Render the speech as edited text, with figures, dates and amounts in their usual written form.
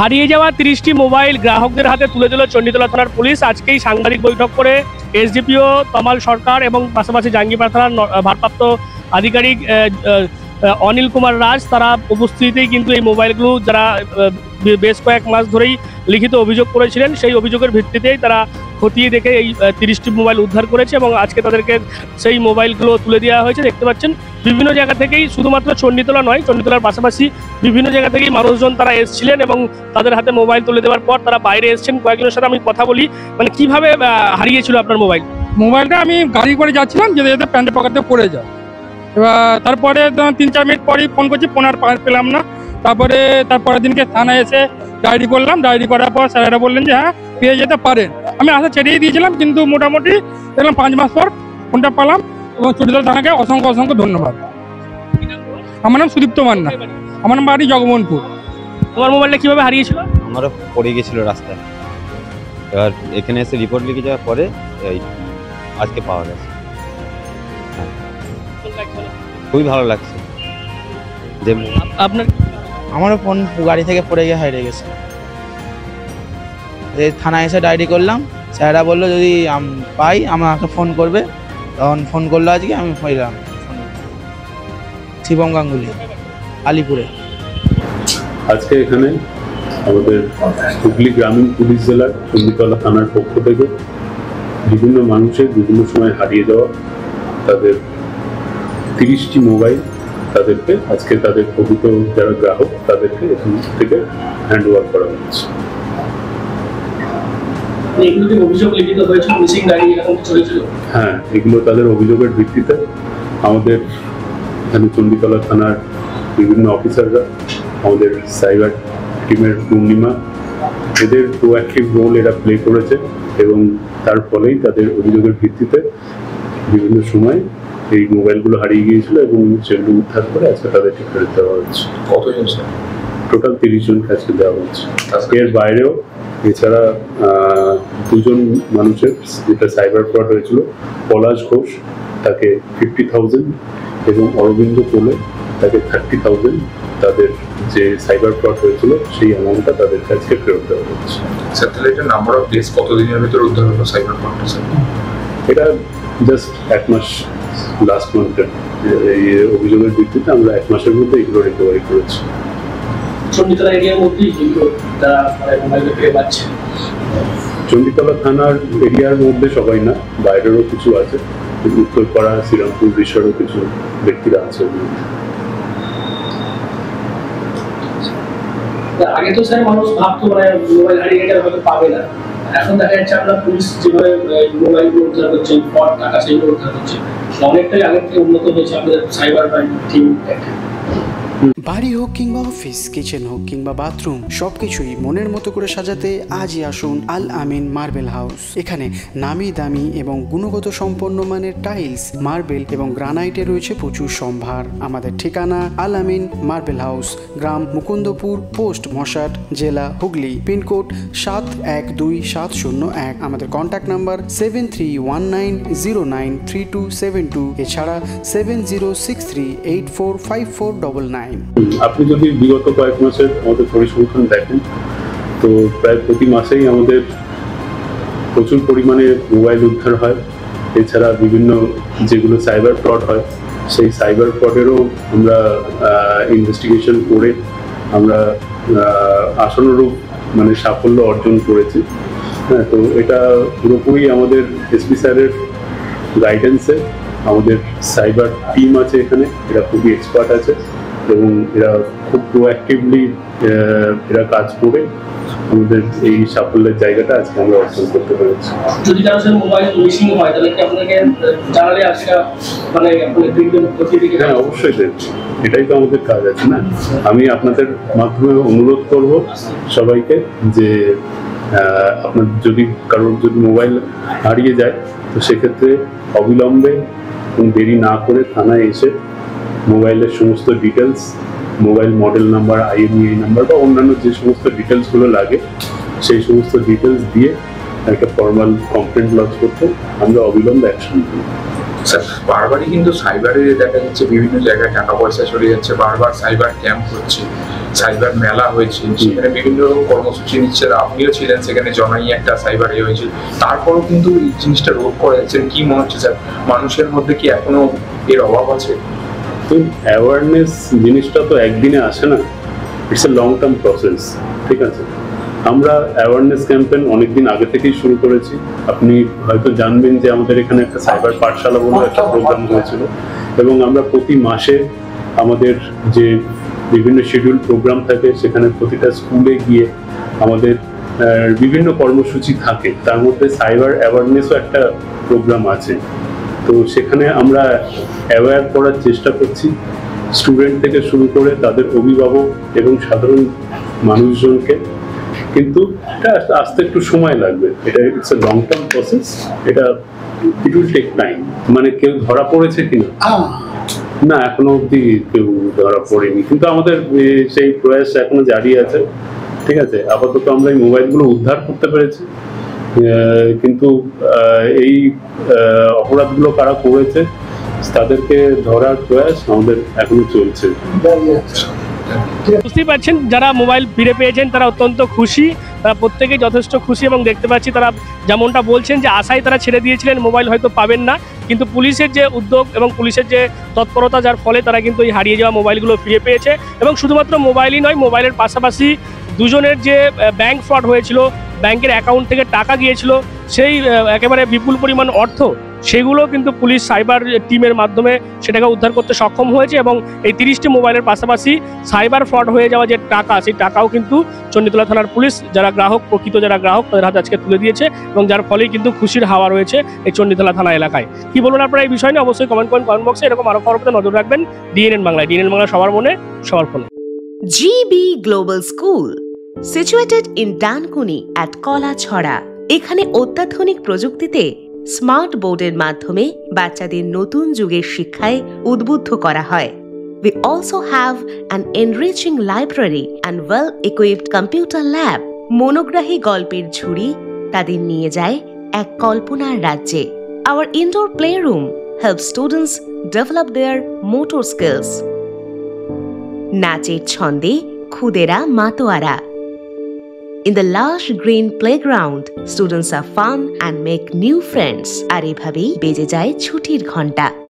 হারিয়ে যাওয়া 30টি মোবাইল গ্রাহকদের হাতে তুলে দিল চণ্ডীতলা থানার পুলিশ। আজকেই সাংবাদিক বৈঠক করে এসডিপিও তমাল সরকার এবং পাশাপাশি জাঙ্গিপাড়া থানার ভারপ্রাপ্ত আধিকারিক অনিল কুমার রাজ তারা উপস্থিতিতেই কিন্তু এই মোবাইলগুলো যারা বেশ কয়েক মাস ধরেই লিখিত অভিযোগ করেছিলেন সেই অভিযোগের ভিত্তিতেই তারা খতিয়ে দেখে এই 30টি মোবাইল উদ্ধার করেছে এবং আজকে তাদেরকে সেই মোবাইলগুলো তুলে দেওয়া হয়েছে। দেখতে পাচ্ছেন বিভিন্ন জায়গা থেকেই, শুধুমাত্র চণ্ডীতলা নয়, চণ্ডীতলার পাশাপাশি বিভিন্ন জায়গা থেকেই মানুষজন তারা এসেছিলেন এবং তাদের হাতে মোবাইল তুলে দেওয়ার পর তারা বাইরে এসেছেন। কয়েকজনের সাথে আমি কথা বলি, মানে কিভাবে হারিয়েছিল আপনার মোবাইলটা আমি গাড়ি করে যাচ্ছিলাম, যেতে যেতে প্যান্টের পকেটে পড়ে যায়। এবার তারপরে 3-4 মিনিট পরেই ফোন করছি, ফোন আর পেলাম না। তারপরের দিনকে থানায় এসে ডায়েরি করলাম। ডায়েরি করার পর স্যারেরা বললেন যে হ্যাঁ পেয়ে যেতে পারেন। আমি আশা ছেড়েই দিয়েছিলাম, কিন্তু মোটামুটি দেখলাম 5 মাস পর ফোনটা পেলাম এবং চণ্ডীতলা থানাকে অসংখ্য ধন্যবাদ। আমার নাম সুদীপ্ত মান্না, আমার নাম বাড়ি জগমোহনপুর। তোমার মোবাইলটা কিভাবে হারিয়েছিল? আমারও পড়ে গেছিল রাস্তায়, এবার এখানে এসে রিপোর্ট লিখে যাওয়ার পরে আজকে পাওয়া গেছে। খুবই ভালো লাগছে যে আপনার আমারও ফোন গাড়ি থেকে পড়ে গিয়ে হারিয়ে গেছে। থানায় এসে ডায়েরি করলাম, স্যাররা বললো যদি পাই আমাকে ফোন করবে। তখন ফোন করলো আজকে, আমি পাইলাম। শিবম গাঙ্গুলি, আলিপুরে। আজকে এখানে আমাদের হুগলি গ্রামীণ পুলিশ জেলার চণ্ডীতলা থানার পক্ষ থেকে বিভিন্ন মানুষের বিভিন্ন সময় হারিয়ে যাওয়া তাদের 30টি মোবাইল তাদেরকে আজকে তাদের প্রকৃত যারা গ্রাহক তাদেরকে এখান থেকে হ্যান্ড ওভার করা হচ্ছে। হ্যাঁ, এগুলো তাদের অভিযোগের ভিত্তিতে আমাদের এখানে চণ্ডীতলা থানার বিভিন্ন অফিসাররা, আমাদের সাইবার টিমের পূর্ণিমা, এদের প্রোঅ্যাক্টিভ রোল এরা প্লে করেছে এবং তার ফলেই তাদের অভিযোগের ভিত্তিতে বিভিন্ন সময় এই মোবাইলগুলো হারিয়ে গিয়েছিল এবং সেগুলো উদ্ধার করে আজকে তাদেরকে ফেরত দেওয়া হচ্ছে। কতজন? টোটাল 30 জনকে আজকে দেওয়া হচ্ছে। এর বাইরেও এছাড়া 2জন মানুষের যেটা সাইবার ফ্রড হয়েছিল, পলাশ ঘোষ তাকে 50,000 এবং অরবিন্দ কোলে তাকে 30,000, তাদের যে সাইবার ফ্রড হয়েছিল সেই অ্যামাউন্টটা তাদের কাছে ফেরত দেওয়া হচ্ছে। স্যার, তাহলে এটা নাম্বার অফ ডেজ কতদিনের ভিতরে উদ্ধার হলো সাইবার ফ্রডটা? স্যার, এটা জাস্ট 1 মাস, লাস্ট মান্থের এই অভিযোগের ভিত্তিতে আমরা 1 মাসের মধ্যে এগুলো রিকভারি করেছি। চণ্ডীতলা এরিয়ার মধ্যেই তারা মোবাইলটা পেয়ে পাচ্ছে। চণ্ডীতলা থানার এরিয়ার মধ্যে সবাই না, বাইরেরও কিছু আছে, উত্তরপাড়া, শ্রীরামপুর, রিসোর্টও কিছু ব্যক্তিরা আছে। আগে তো স্যার মানুষ ভাবতো মোবাইল হারিয়ে গেলে হয়তো পাবে না, এখন দেখা যাচ্ছে আমরা পুলিশ যেভাবে মোবাইলগুলো উদ্ধার করছে, টাকা সেইগুলো উদ্ধার করছে, অনেকটাই আগের থেকে উন্নত হয়েছে আমাদের সাইবার ক্রাইম টিম। বাড়ি হোক কিংবা অফিস, কিচেন হোক কিংবা বাথরুম, সবকিছুই মনের মতো করে সাজাতে আজই আসুন আল আমিন মার্বেল হাউস। এখানে নামি দামি এবং গুণগত সম্পন্ন মানের টাইলস, মার্বেল এবং গ্রানাইটে রয়েছে প্রচুর সম্ভার। আমাদের ঠিকানা আল আমিন মার্বেল হাউস, গ্রাম মুকুন্দপুর, পোস্ট মশাট, জেলা হুগলি, পিনকোড 712701। আমাদের কন্ট্যাক্ট নাম্বার 7319093272, এছাড়া 7063845499। আপনি যদি বিগত কয়েক মাসের আমাদের পরিসংখ্যান দেখেন তো প্রায় প্রতি মাসেই আমাদের প্রচুর পরিমাণে মোবাইল উদ্ধার হয়। এছাড়া বিভিন্ন যেগুলো সাইবার ফ্রড হয় সেই সাইবার ফ্রডেরও আমরা ইনভেস্টিগেশন করে আমরা আশানুরূপ সাফল্য অর্জন করেছি। হ্যাঁ, তো এটা পুরোপুরি আমাদের এসপি স্যারের গাইডেন্সে। আমাদের সাইবার টিম আছে এখানে, এরা খুবই এক্সপার্ট আছে এবং এরা খুব প্রোঅ্যাক্টিভলি এরা কাজ করে আমাদের এই সাফল্যের জায়গাটা আজকে আমরা অর্জন করতে পেরেছি। যদি কারো মোবাইল মিসিং হয় তাহলে কি আপনাকে জানালে আজকে হ্যাঁ, অবশ্যই দেখছি, এটাই তো আমাদের কাজ আছে না। আমি আপনাদের মাধ্যমে অনুরোধ করব সবাইকে যে আপনার যদি কারোর মোবাইল হারিয়ে যায় তো সেক্ষেত্রে অবিলম্বে দেরি না করে থানায় এসে মোবাইলের সমস্ত details, mobile model number, IMEI number বা অন্যান্য যে সমস্ত ডিটেলসগুলো লাগে সেই সমস্ত ডিটেলস দিয়ে একটা ফর্মাল কমপ্লেন্ট লজ করতে আমরা অবিলম্বে অ্যাকশন নিই। স্যার, বারবারই কিন্তু সাইবারে দেখা যাচ্ছে বিভিন্ন জায়গায় টাকা পয়সা চলে যাচ্ছে, বারবার সাইবার ক্যাম্প হচ্ছে, সাইবার মেলা হয়েছে, সেখানে বিভিন্ন রকম কর্মসূচি নিচ্ছে, আপনিও ছিলেন সেখানে, জনাই একটা সাইবার হয়েছে, তারপরও কিন্তু এই জিনিসটা রোধ করা যাচ্ছে। কি মনে হচ্ছে স্যার, মানুষের মধ্যে কি এখনো এর অভাব আছে? অ্যাওয়ারনেস জিনিসটা তো একদিনে আসে না, it's a long term process. ঠিক আছে, আমরা অ্যাওয়ারনেস ক্যাম্পেইন অনেকদিন আগে থেকেই শুরু করেছি। আপনি হয়তো জানবেন যে আমাদের এখানে একটা সাইবার পাঠশালা বলে একটা প্রোগ্রাম হয়েছিল, এবং আমরা প্রতি মাসে আমাদের যে বিভিন্ন শিডিউল প্রোগ্রাম থাকে সেখানে প্রতিটা স্কুলে গিয়ে আমাদের বিভিন্ন কর্মসূচি থাকে, তার মধ্যে সাইবার অ্যাওয়ারনেসও একটা প্রোগ্রাম আছে। তো সেখানে আমরা অ্যাওয়্যার করার চেষ্টা করছি, স্টুডেন্ট থেকে শুরু করে তাদের অভিভাবক এবং সাধারণ মানুষজনকে। কিন্তু এটা আসতে একটু সময় লাগবে, এটা it's a long term process, এটা ইট উইল টেক টাইম। মানে কেউ ধরা পড়েছে কিনা, না এখনো অব্দি কেউ ধরা পড়েনি, কিন্তু আমাদের সেই প্রয়াস এখনো জারি আছে। ঠিক আছে, আপাতত আমরা এই মোবাইলগুলো উদ্ধার করতে পেরেছি, কিন্তু এই অপরাধগুলো কারা করেছে তাদেরকে ধরার প্রয়াস আমাদের এখনো চলছে। বুঝতেই পারছেন, যারা মোবাইল ফিরে পেয়েছেন তারা অত্যন্ত খুশি, তারা প্রত্যেকেই যথেষ্ট খুশি, এবং দেখতে পাচ্ছি তারা যেমনটা বলছেন যে আশায় তারা ছেড়ে দিয়েছিলেন মোবাইল হয়তো পাবেন না, কিন্তু পুলিশের যে উদ্যোগ এবং পুলিশের যে তৎপরতা, যার ফলে তারা কিন্তু এই হারিয়ে যাওয়া মোবাইলগুলো ফিরে পেয়েছে। এবং শুধুমাত্র মোবাইলই নয়, মোবাইলের পাশাপাশি দুজনের যে ব্যাংক ফ্রড হয়েছিল, ব্যাংকের অ্যাকাউন্ট থেকে টাকা গিয়েছিল, সেই একেবারে বিপুল পরিমাণ অর্থ, সেগুলো কিন্তু পুলিশ সাইবার টিমের মাধ্যমে সেটাকে উদ্ধার করতে সক্ষম হয়েছে। এবং এই 30টি মোবাইলের পাশাপাশি সাইবার ফ্রড হয়ে যাওয়া যে টাকা, সেই টাকাও কিন্তু চণ্ডীতলা থানার পুলিশ, যারা গ্রাহক, প্রকৃত যারা গ্রাহক, তাদের হাতে আজকে তুলে দিয়েছে, এবং যার ফলেই কিন্তু খুশির হাওয়া রয়েছে এই চণ্ডীতলা থানা এলাকায়। কি বলুন আপনারা এই বিষয় নিয়ে? অবশ্যই কমেন্ট করেন কমেন্ট বক্সে। এরকম আরো খবরতে নজর রাখবেন ডিএনএন বাংলায়। ডিএনএন বাংলা, সবার মনে সবার ফোনে। GB Global School, situated in Dankuni at Kolachhora. এখানে অত্যাধুনিক প্রযুক্তিতে স্মার্ট বোর্ডের মাধ্যমে বাচ্চাদের নতুন যুগের শিক্ষায় উদ্বুদ্ধ করা হয়। We also have an enriching library and well-equipped computer lab. মনোগ্রাহী গল্পের ঝুড়ি তাদের নিয়ে যায় এক কল্পনার রাজ্যে। Our indoor playroom helps students develop their motor skills. নাচের ছন্দে খুদেরা মাতোয়ারা। In the lush green playground, students are fun and make new friends. আর এভাবেই বেজে যায় ছুটির ঘন্টা।